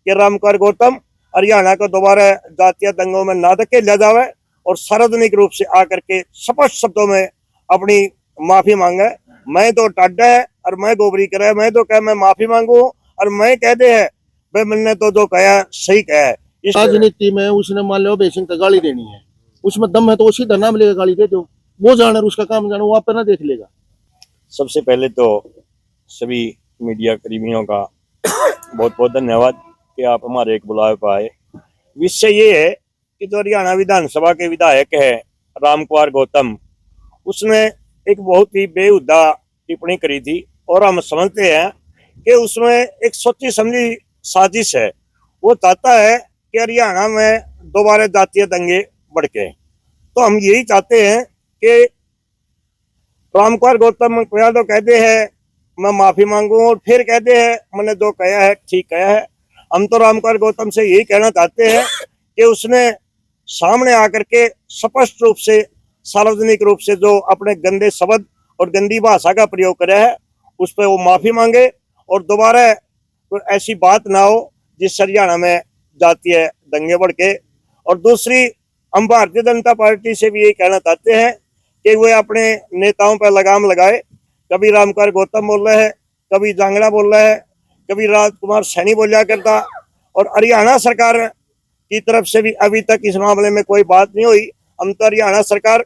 कि रामकुमार गौतम हरियाणा को दोबारा जातीय दंगों में ना धकेला जावे और सार्वजनिक रूप से आकर के स्पष्ट शब्दों में अपनी माफी मांगे। मैं तो टाड्डा है और मैं गोबरी करे, मैं तो कह मैं माफी मांगू और मैं कह दे है भाई मैंने तो जो कहा सही कहा है। राजनीति में उसने मान लो बेसिंग तक गाली देनी है, उसमें दम है तो उसी धरना मिलेगा, गाली दे दो, वो जाने उसका काम जाने, वो आप ना देख लेगा। सबसे पहले तो सभी मीडिया कर्मियों का बहुत बहुत धन्यवाद कि आप हमारे एक बुलावे पर आए। विषय ये है कि जो हरियाणा विधानसभा के विधायक है रामकुमार गौतम, उसने एक बहुत ही बेहुदा टिप्पणी करी थी और हम समझते हैं कि उसमें एक सोची समझी साजिश है। वो चाहता है कि हरियाणा में दोबारा जातीय दंगे भड़के। तो हम यही चाहते हैं कि रामकुमार गौतम तो कहते हैं मैं माफी मांगू और फिर कहते हैं मैंने जो कहा है ठीक कहा है। हम तो रामकुमार गौतम से यही कहना चाहते हैं कि उसने सामने आकर के स्पष्ट रूप से सार्वजनिक रूप से जो अपने गंदे शब्द और गंदी भाषा का प्रयोग करे है उस पर वो माफी मांगे और दोबारा कोई ऐसी बात ना हो जिस हरियाणा में जातीय दंगे भड़के। और दूसरी, हम भारतीय जनता पार्टी से भी यही कहना चाहते हैं कि वे अपने नेताओं पर लगाम लगाए। कभी रामकुमार गौतम बोल रहे हैं, कभी जांगड़ा बोल रहे हैं, कभी राजकुमार सैनी बोलिया करता। और हरियाणा सरकार की तरफ से भी अभी तक इस मामले में कोई बात नहीं हुई। हम तो हरियाणा सरकार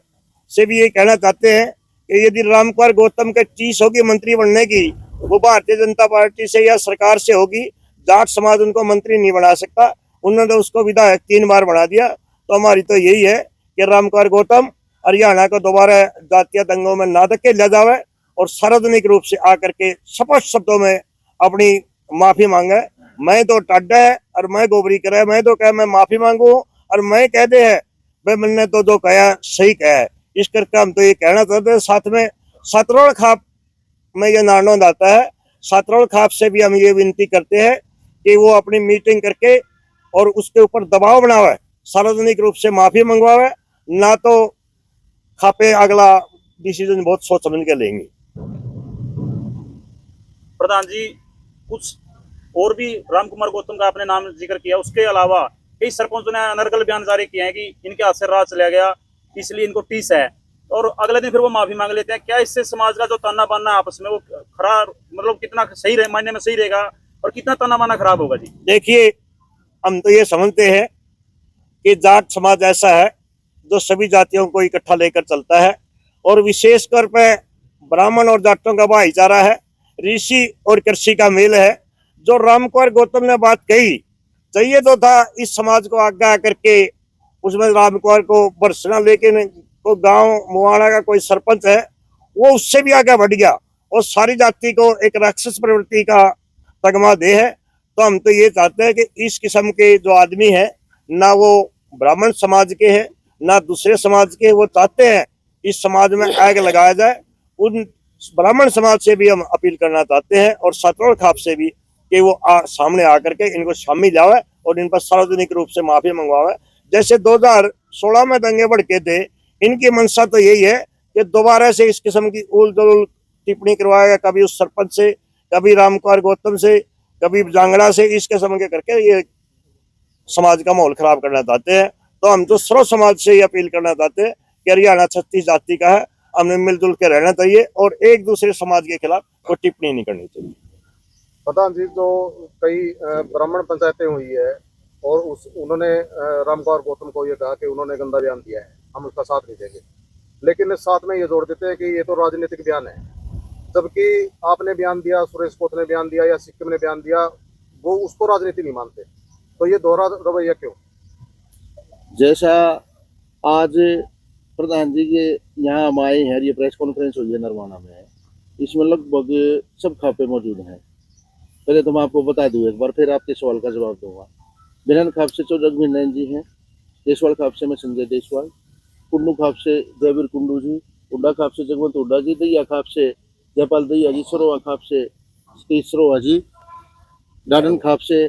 से भी ये कहना चाहते हैं कि यदि रामकुमार गौतम के चीज होगी मंत्री बनने की, वो भारतीय जनता पार्टी से या सरकार से होगी। जाट समाज उनको मंत्री नहीं बना सकता, उन्होंने उसको विधायक 3 बार बना दिया। तो हमारी तो यही है कि रामकुमार गौतम हरियाणा को दोबारा जातीय दंगों में ना धकेला जावे और सार्वजनिक रूप से आकर के स्पष्ट शब्दों में अपनी माफी मांगे। मैं तो टाड्डा है और मैं गोबरी करे, मैं तो कह मैं माफी मांगू और मैं कह दे है भाई मैंने तो जो कहा सही कहा है। इस करके हम तो ये कहना चाहते हैं। साथ में सतरोड़ खाप में ये नारनौंद आता है, सतरोड़ खाप से भी हम ये विनती करते हैं कि वो अपनी मीटिंग करके और उसके ऊपर दबाव बनावे, सार्वजनिक रूप से माफी मंगवावे, ना तो खापे अगला डिसीजन बहुत सोच समझ के लेंगे। प्रधान जी, कुछ और भी रामकुमार गौतम का आपने नाम जिक्र किया, उसके अलावा कई सरपंचों ने अनर्गल बयान जारी किए हैं कि इनके हाथ से राज चला गया इसलिए इनको टीस है, और अगले दिन फिर वो माफी मांग लेते हैं। क्या इससे समाज का जो ताना बाना आपस में वो खरा मतलब कितना सही रहे मायने में सही रहेगा और कितना ताना बाना खराब होगा? जी देखिए, हम तो ये समझते हैं कि जाट समाज ऐसा है जो सभी जातियों को इकट्ठा लेकर चलता है और विशेष तौर पर ब्राह्मण और जाटों का भाईचारा है, ऋषि और कृषि का मेल है। जो रामकुमार गौतम ने बात कही, चाहिए तो था इस समाज को आगे आकर के उसमें रामकुमार को बरसना, लेकिन तो गांव मुआना का कोई सरपंच है वो उससे भी आगे बढ़ गया और सारी जाति को एक राक्षस प्रवृत्ति का तगमा दे है। तो हम तो ये चाहते हैं कि इस किस्म के जो आदमी है, ना वो ब्राह्मण समाज के हैं ना दूसरे समाज के, वो चाहते हैं इस समाज में आग लगाया जाए। उन ब्राह्मण समाज से भी हम अपील करना चाहते हैं और सतरोड़ खाप से भी कि वो सामने आकर के इनको शामिल आवे और इन पर सार्वजनिक रूप से माफी मंगवावे। जैसे 2016 में दंगे भड़के थे, इनकी मंशा तो यही है कि दोबारा से इस किस्म की उल दलुल टिप्पणी करवाएगा, कभी उस सरपंच से, कभी रामकुमार गौतम से, कभी जांगड़ा से, इस किस्म के करके ये समाज का माहौल खराब करना चाहते हैं। तो हम तो सर्व समाज से ये अपील करना चाहते हैं कि हरियाणा 36 जाति का है, हमें मिलजुल के रहना चाहिए और एक दूसरे समाज के खिलाफ कोई टिप्पणी नहीं करनी चाहिए। प्रधान जी, जो कई ब्राह्मण पंचायतें हुई है और उन्होंने रामकुमार गौतम को ये कहा कि उन्होंने गंदा बयान दिया है, हम उसका साथ नहीं देंगे, लेकिन साथ में ये जोड़ देते हैं कि ये तो राजनीतिक बयान है। जबकि आपने बयान दिया, सुरेश कोत ने बयान दिया या सिक्किम ने बयान दिया, वो उसको राजनीति नहीं मानते। तो ये दोहरा रवैया क्यों? जैसा आज प्रधान जी के यहाँ हम आए हैं, ये प्रेस कॉन्फ्रेंस हुई है नरवाना में, इसमें लगभग सब खापे मौजूद हैं। पहले तो मैं आपको बता दूं एक बार, फिर आपके सवाल का जवाब दूंगा। बिरन खाप से तो रघुवीर नैन जी हैं, देशवाल खाप से मैं संजय देशवाल, कुंडू खाप से जयवीर कुंडू जी, उड्डा खाप से जगवंत उड्डा जी, दैया खाप से जयपाल दैया जी, सरोवा खाप से सतीश सरोवा जी, गार्डन खाप से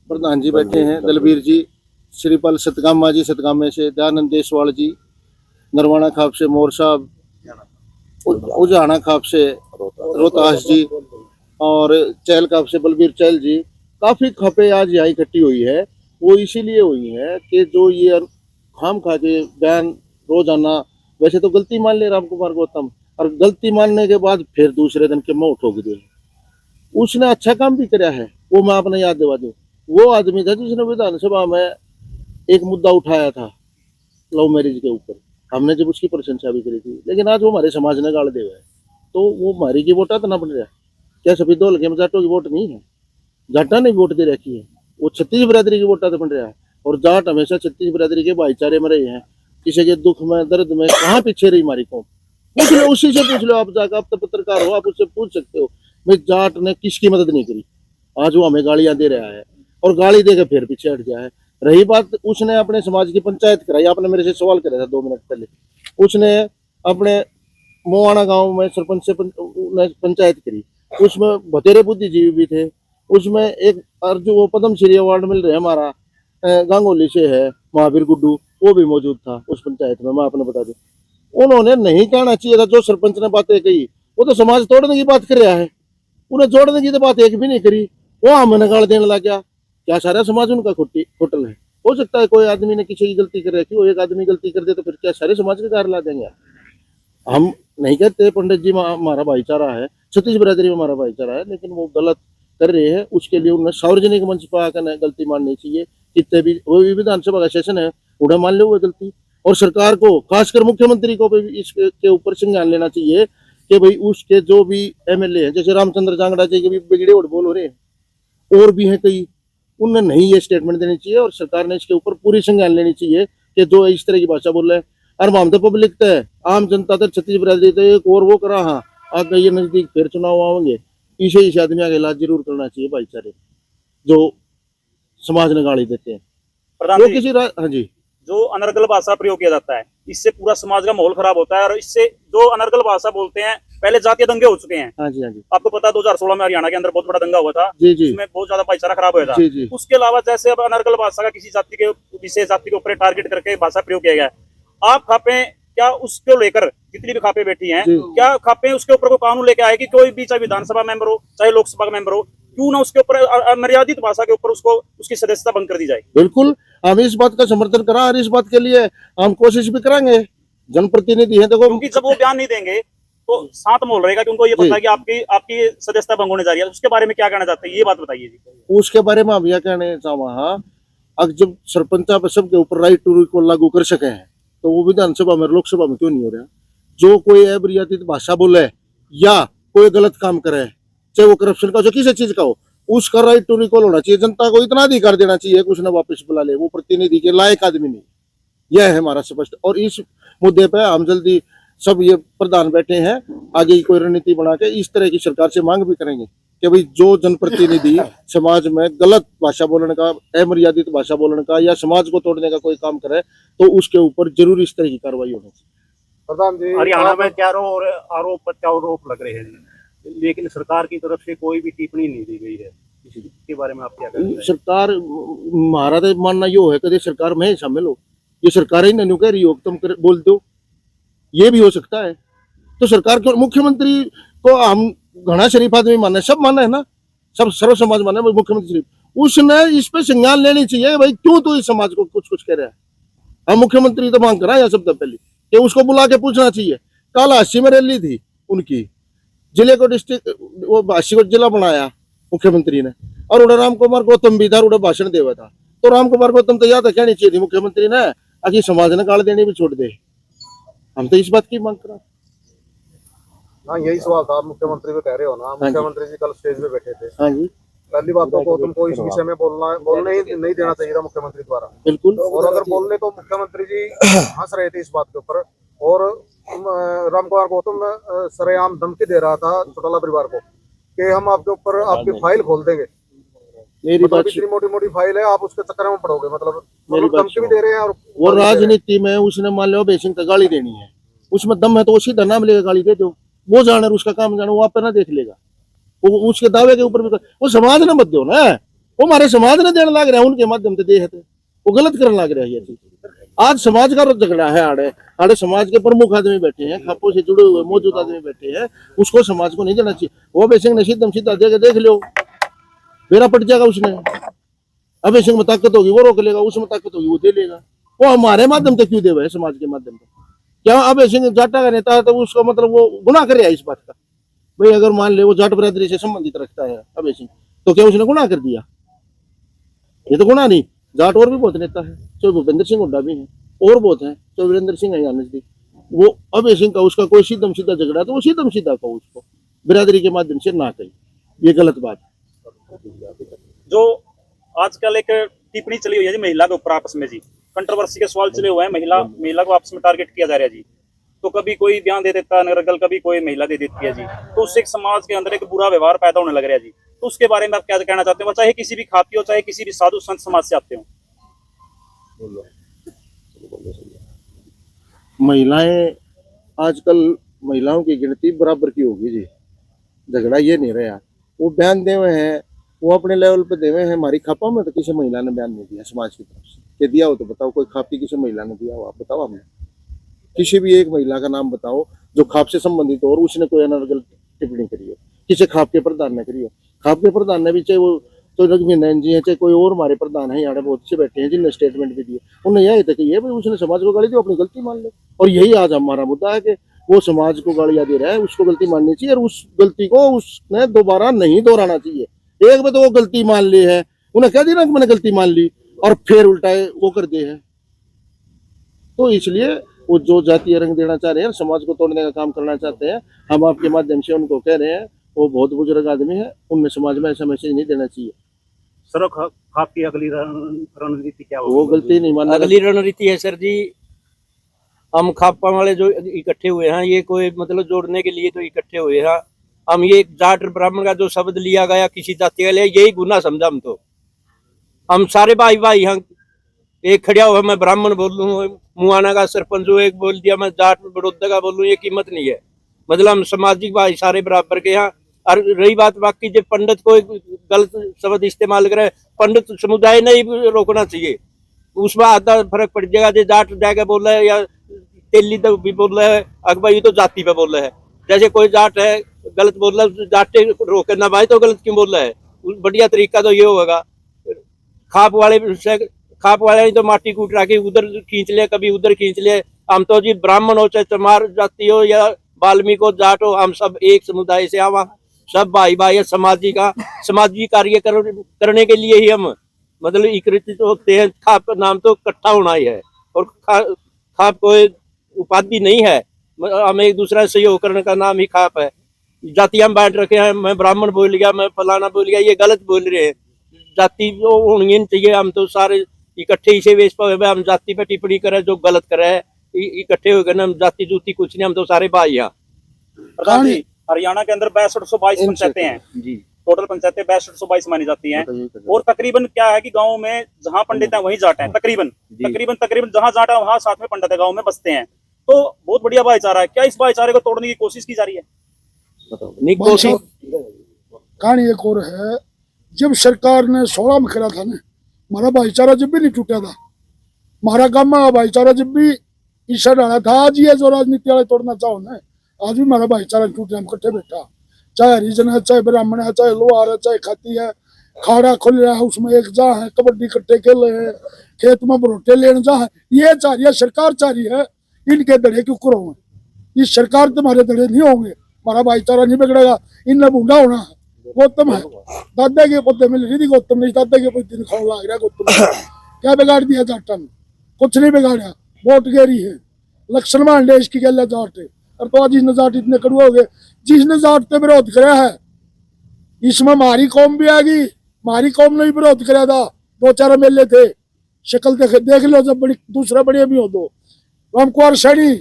प्रधान जी बैठे हैं दलबीर जी, श्रीपाल सतगामा जी सतगामे से, दयानंद देशवाल जी, नरवाना खाप से मोर साहब, उजाना खाप से रोहतास जी, और चैल खाप से बलबीर चैल जी, काफी खपे आज यहाँ इकट्ठी हुई है, वो इसीलिए हुई है कि जो ये खाम खा के बयान रोजाना, वैसे तो गलती मान ले राम कुमार गौतम, और गलती मानने के बाद फिर दूसरे दिन के मुंह ठोक दिए। उसने अच्छा काम भी कराया है, वो मैं अपने याद दिवा दूं। वो आदमी था जिसने विधानसभा में एक मुद्दा उठाया था लव मैरिज के ऊपर, हमने जब उसकी प्रशंसा भी करी थी, लेकिन आज वो हमारे समाज ने गाड़ दिया है, तो वो हमारी की वोटा तो ना बन रहा। क्या सभी दो लगे जाटों की वोट नहीं है? जाटा ने वोट दे रखी है, वो छत्तीस बिरादरी की वोटा तो बन रहा है। और जाट हमेशा छत्तीस बिरादरी के भाईचारे में रहे हैं, किसी के दुख में दर्द में कहाँ पीछे रही हमारी कौम? पूछ लो, उसी से पूछ लो आप जाकर, आप तो पत्रकार हो, आप उससे पूछ सकते हो भाई जाट ने किसकी मदद नहीं करी। आज वो हमें गालियां दे रहा है और गाली देकर फिर पीछे हट गया है। रही बात, उसने अपने समाज की पंचायत कराई, आपने मेरे से सवाल करा था 2 मिनट पहले, उसने अपने मोवाना गांव में सरपंच से पंचायत करी, उसमें बतेरे बुद्धिजीवी भी थे, उसमें एक अर्जुन वो पद्म श्री अवार्ड मिल रहे हमारा गांगोली से है महावीर गुड्डू, वो भी मौजूद था उस पंचायत में। मैं आपने बता दूं, उन्होंने नहीं कहना चाहिए था जो सरपंच ने बातें कही, वो तो समाज तोड़ने की बात कर रहा है, उन्हें जोड़ने की तो बात एक भी नहीं करी, वो हमें गाड़ देने लग गया। क्या सारा समाज उनका खोटल है? हो सकता है कोई आदमी ने किसी की गलती कर रखी हो, एक आदमी गलती कर दे तो फिर क्या सारे समाज के गार ला देंगे? हम नहीं कहते पंडित जी हमारा भाईचारा है, छत्तीस बिरादरी में हमारा भाईचारा है, लेकिन वो गलत कर रहे हैं, उसके लिए उन्हें सार्वजनिक मंच पर आकर गलती माननी चाहिए। कितने भी वो भी विधानसभा का सेशन है, उन्हें मान लो वो गलती, और सरकार को खासकर मुख्यमंत्री को भी इसके ऊपर संज्ञान लेना चाहिए कि भाई उसके जो भी एमएलए हैं, जैसे रामचंद्र जांगड़ा जी के भी बिगड़े उड़ बोल हो रहे हैं और भी हैं कई, उन्हें नहीं ये स्टेटमेंट देनी चाहिए और सरकार ने इसके ऊपर पूरी संज्ञान लेनी चाहिए कि जो इस तरह की भाषा बोल रहे हैं। और हम तो पब्लिक तो है, आम जनता तो छत्तीस बिरादरी तो एक और वो करा, हाँ आगे ये नजदीक फिर चुनाव आवेंगे, इसे आदमी आगे इलाज जरूर करना चाहिए भाईचारे जो समाज ने गाली देते हैं। प्रधान वो जी, किसी हाँ जी, जो अनर्गल भाषा प्रयोग किया जाता है, इससे पूरा समाज का माहौल खराब होता है, और इससे जो अनर्गल भाषा बोलते हैं, पहले जातीय दंगे हो चुके हैं। हाँ जी, हाँ जी, आपको पता है 2016 में हरियाणा के अंदर बहुत बड़ा दंगा हुआ था, जी जी जिसमें बहुत ज्यादा भाईचारा खराब हुआ था। जी जी। उसके अलावा जैसे अब अनर्गल भाषा का किसी जाति के विशेष जाति के ऊपर टारगेट करके भाषा प्रयोग किया गया है, आप खापे क्या उसको लेकर, जितनी भी खापे बैठी हैं, जी। क्या खापे उसके ऊपर कोई कानून लेके आए कि कोई भी चाहे विधानसभा मेंबर हो चाहे लोकसभा का मेंबर हो, क्यों ना उसके ऊपर अमर्यादित भाषा के ऊपर उसको उसकी सदस्यता बंद कर दी जाए? बिल्कुल, हम इस बात का समर्थन करा और इस बात के लिए हम कोशिश भी करेंगे, जनप्रतिनिधि हैं देखो। क्योंकि जब वो बयान नहीं देंगे तो साथ मोल रहेगा कि उनको ये पता है कि आपकी आपकी सदस्यता भंग होने जा रही है। उसके बारे में क्या कहना चाहते हैं, ये बात बताइए जी। उसके बारे में हम यह कहने चाहूँगा, अब जब सरपंच पे सबके ऊपर राइट टू रिकॉल लागू कर सके हैं, तो वो विधानसभा में लोकसभा में क्यों नहीं हो रहा? जो कोई अमर्यादित भाषा बोले या कोई गलत काम करे, चाहे वो करप्शन का जो किसी चीज का हो, उसका राइट टू रिकॉल होना चाहिए। जनता को इतना अधिकार देना चाहिए कि उसने वापस बुला ले, वो प्रतिनिधि के लायक आदमी नहीं। यह है हमारा स्पष्ट, और इस मुद्दे पे हम जल्दी सब ये प्रधान बैठे हैं, आगे की कोई रणनीति बना के इस तरह की सरकार से मांग भी करेंगे कि भाई जो जनप्रतिनिधि समाज में गलत भाषा बोलने का, अमर्यादित भाषा बोलने का या समाज को तोड़ने का कोई काम करे, तो उसके ऊपर जरूर इस तरह की कार्रवाई होनी चाहिए। प्रधान जी, हरियाणा में चारों और आरोप प्रत्यारोप लग रहे हैं, लेकिन सरकार की तरफ से कोई भी टिप्पणी नहीं दी गई है, इसके बारे में आप क्या कहते हैं? सरकार, हमारा तो मानना यो है कभी सरकार में शामिल हो, ये सरकार ही नहीं कह रही हो तुम बोल दो, ये भी हो सकता है। तो सरकार को, मुख्यमंत्री को हम घना शरीफ आदमी माने, सब माने है ना, सब सर्व समाज माने, मुख्यमंत्री शरीफ, उसने इस पे संज्ञान लेनी चाहिए भाई, क्यों तो इस समाज को कुछ कुछ कह रहा है। हम मुख्यमंत्री तो मांग करा या सबसे पहले कि उसको बुला के पूछना चाहिए। कालाहासी में रैली थी उनकी, जिले को डिस्ट्रिक्ट, वो हासी को जिला बनाया मुख्यमंत्री ने, और उन्हें राम कुमार गौतम भी था, उन्हें भाषण देवा था, तो राम कुमार गौतम तो याद कहनी चाहिए थी मुख्यमंत्री ने, आखिर समाज ने गाड़ देनी भी छोड़ दे। हम तो इस बात की मांग करा। हाँ, यही सवाल था, मुख्यमंत्री को कह रहे हो ना, मुख्यमंत्री जी कल स्टेज पे बैठे थे। हाँ जी, पहली बात तो गौतम को इस विषय में बोलने ही नहीं देना चाहिए था मुख्यमंत्री द्वारा, बिल्कुल। और अगर बोलने तो मुख्यमंत्री जी हंस रहे थे इस बात के ऊपर, और रामकुमार गौतम सरेआम धमकी दे रहा था चौटाला परिवार को कि हम आपके ऊपर आपकी फाइल खोल देंगे। मेरी बात, इतनी मोटी मोटी फाइल है, आप उसके चक्कर में पड़ोगे, मतलब मेरी बात धमकी भी दे रहे हैं। और वो राजनीति में उसने मान लो बेसिंग तक गाली देनी है, उसमें दम है तो उसी धरना में लेकर गाली दे दो, वो जाने उसका काम जाने, वो आप पे ना देख लेगा, वो उसके दावे के ऊपर भी वो समाज ने मत दो ना, वो हमारे समाज ने देने लग रहा है, उनके माध्यम से दे, वो गलत करने लग रहा है ये चीज। आज समाज का झगड़ा है, आड़े समाज के प्रमुख आदमी बैठे हैं, खापों से जुड़े हुए मौजूद आदमी बैठे हैं, उसको समाज को नहीं देना चाहिए। वो बेसिंग ने सीधा सीधा देख लो, मेरा पट जाएगा उसने। अभय सिंह में ताकत होगी वो रोक लेगा, उसमें ताकत होगी वो दे लेगा। वो हमारे माध्यम से क्यों देवे, समाज के माध्यम से? क्या अभय सिंह जाटा का नेता है तो उसका मतलब वो गुनाह कर रहा है इस बात का? भाई अगर मान ले वो जाट बिरादरी से संबंधित रखता है अभय सिंह, तो क्या उसने गुनाह कर दिया? ये तो गुनाह नहीं। जाट और भी बहुत नेता है, चाहे भूपेंद्र सिंह हुड्डा भी है, और बहुत है, चाहे वीरेंद्र सिंह है या नजदीक। वो अभय सिंह का उसका कोई सीधम सीधा झगड़ा तो वो सीधम सीधा कहो उसको, बिरादरी के माध्यम से ना कही, ये गलत बात। जो आजकल एक टिप्पणी चली हुई है जी महिला के ऊपर आपस में जी, कंट्रोवर्सी के सवाल चले हुए हैं, महिला को आपस में टारगेट किया जा रहा है जी। तो कभी कोई बयान दे देता है नरगल, कभी कोई महिला दे देती है जी, तो उससे एक समाज के अंदर एक बुरा व्यवहार पैदा होने लग रहा है जी। तो उसके बारे में आप क्या कहना चाहते हो, चाहे किसी भी खाती हो, चाहे किसी भी साधु संत समाज से आते हो? महिलाएं आजकल, महिलाओं की गिनती बराबर की होगी जी, झगड़ा ये नहीं रहा। वो बयान देवे हैं, वो अपने लेवल पे देवे हैं। हमारी खापा में तो किसी महिला ने बयान नहीं दिया समाज की तरफ से। ये दिया हो तो बताओ, कोई खापी किसी महिला ने दिया हो, आप बताओ हमें। किसी भी एक महिला का नाम बताओ जो खाप से संबंधित हो और उसने कोई अनर्गल टिप्पणी करी हो, किसी खाप के प्रधान ने करी हो। खाप के प्रधान ने भी, चाहे वो तो रघुवीर जी है, चाहे कोई और हमारे प्रधान है यहाँ बहुत से बैठे हैं जिनने स्टेटमेंट भी दिए, उन्हें यही था कि ये भाई उसने समाज को गाली दी, अपनी गलती मान ले। और यही आज हमारा मुद्दा है कि वो समाज को गालियां दे रहा है, उसको गलती माननी चाहिए और उस गलती को उसने दोबारा नहीं दोहराना चाहिए। एक बार तो वो गलती मान ली है, उन्हें कह दिया ना मैंने गलती मान ली, और फिर उल्टा वो कर दे है। तो इसलिए वो जो जातीय रंग देना चाह रहे हैं, समाज को तोड़ने का काम करना चाहते हैं, हम आपके माध्यम से उनको कह रहे हैं, वो बहुत बुजुर्ग आदमी है, उनमें समाज में ऐसा मैसेज नहीं देना चाहिए। सर खाप की अगली रणनीति क्या होगी? वो गलती नहीं मानना। अगली रणनीति है सर जी, हम खापा वाले जो इकट्ठे हुए हैं, ये कोई मतलब जोड़ने के लिए तो इकट्ठे हुए हैं। हम ये जाट ब्राह्मण का जो शब्द लिया गया किसी जाति के लिए, यही गुना समझा हम तो। हम सारे भाई भाई यहाँ एक खड़ा हुआ, मैं ब्राह्मण बोल लूँ, मुआना का सरपंच हो एक बोल दिया, मैं जाट बड़ौदा का बोल लूँ, ये कीमत नहीं है। मतलब हम सामाजिक भाई सारे बराबर के यहाँ। और रही बात बाकी जो पंडित कोई गलत शब्द इस्तेमाल करे, पंडित समुदाय ने ही रोकना चाहिए, उसमें आधा फर्क पड़ जाएगा। जो जाट जाके बोल रहा है या तेली तो भी बोल रहा है, अकबर ये तो जाति पे बोल रहा है। जैसे कोई जाट है गलत बोल रहा है, जाटे रोके ना भाई तो गलत क्यों बोल रहा है? बढ़िया तरीका तो ये होगा। खाप वाले ने तो माटी कूट रखी, उधर खींच ले कभी उधर खींच ले। हम तो जी ब्राह्मण हो चाहे चमार जाति हो या वाल्मीकि हो, जाट हो, हम सब एक समुदाय से आवा, सब भाई भाई है। समाजी कार्य करने के लिए ही हम मतलब एकत्रित होते हैं। खाप का नाम तो इकट्ठा होना ही है, और खाप कोई उपाधि नहीं है, हम एक दूसरे से सहयोग करने का नाम ही खाप है। जातियां बांट रखे हैं, मैं ब्राह्मण बोल गया, मैं फलाना बोल गया, ये गलत बोल रहे हैं। जाति होनी नहीं चाहिए। हम तो सारे इकट्ठे इसे वेश पर हम जाति पे टिप्पणी करें, जो गलत करे है इकट्ठे हो गए ना, हम जाति जूती कुछ नहीं, हम तो सारे भाई यहाँ। प्रधान जी, हरियाणा के अंदर 6222 पंचायतें हैं जी, टोटल पंचायतें 6222 मानी जाती हैं। और तकरीबन क्या है कि गाँव में जहाँ पंडित है वहीं जाट है, तकरीबन जहाँ जाट है वहाँ साथ में पंडित है, गाँव में बसते हैं। तो बहुत बढ़िया भाईचारा है। क्या इस भाईचारे को तोड़ने की कोशिश की जा रही है? कहानी एक और है, जब सरकार ने 16 में करा था ना, हमारा भाईचारा जब भी नहीं टूटा था, हमारा गांव में भाईचारा जब भी ईसा डाला था। आज ये जो राजनीति वाले तोड़ना चाहो ना, आज भी हमारा भाईचारा टूटे, हम इकट्ठे बैठा, चाहे हरिजन है, चाहे ब्राह्मण है, चाहे लोहार है, चाहे खाती है, खाड़ा खुल रहा है उसमें एक जा है, कबड्डी इकट्ठे खेल रहे हैं, खेत में बरोटे लेने जा है। ये चाह रही है सरकार, चाह रही है इनके दड़े क्यों करो? ये सरकार तुम्हारे दड़े नहीं होंगे, हमारा भाईचारा नहीं बिगड़ेगा। इनने बूढ़ा होना है। गौतम है, दादा के पोते मिल रही थी, गौतम नहीं, दादा के पोते खाने लग रहा है गौतम। क्या बिगाड़ दिया जाटा ने? कुछ नहीं बिगाड़ा, वोट गेरी है। लक्षण मान देश की गल जाट है, और तो आज जिसने जाट इतने कड़ुए हो गए, जिसने जाट पे विरोध कराया है, इसमें हमारी कौम भी आ गई। हमारी कौम ने भी विरोध कराया था, 2-4 एमएलए थे, शक्ल देख लो, जब बड़ी दूसरा बड़े भी हो दो, रामकुमार सैनी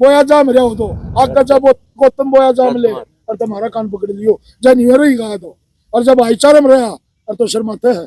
बोया जाम रहा हो, तो आका जब गौतम बोया जाम ले, और तुम्हारा कान पकड़ लियो, जब नहीं रही गया तो, और जब भाईचारा में रहा और तो शर्माते है।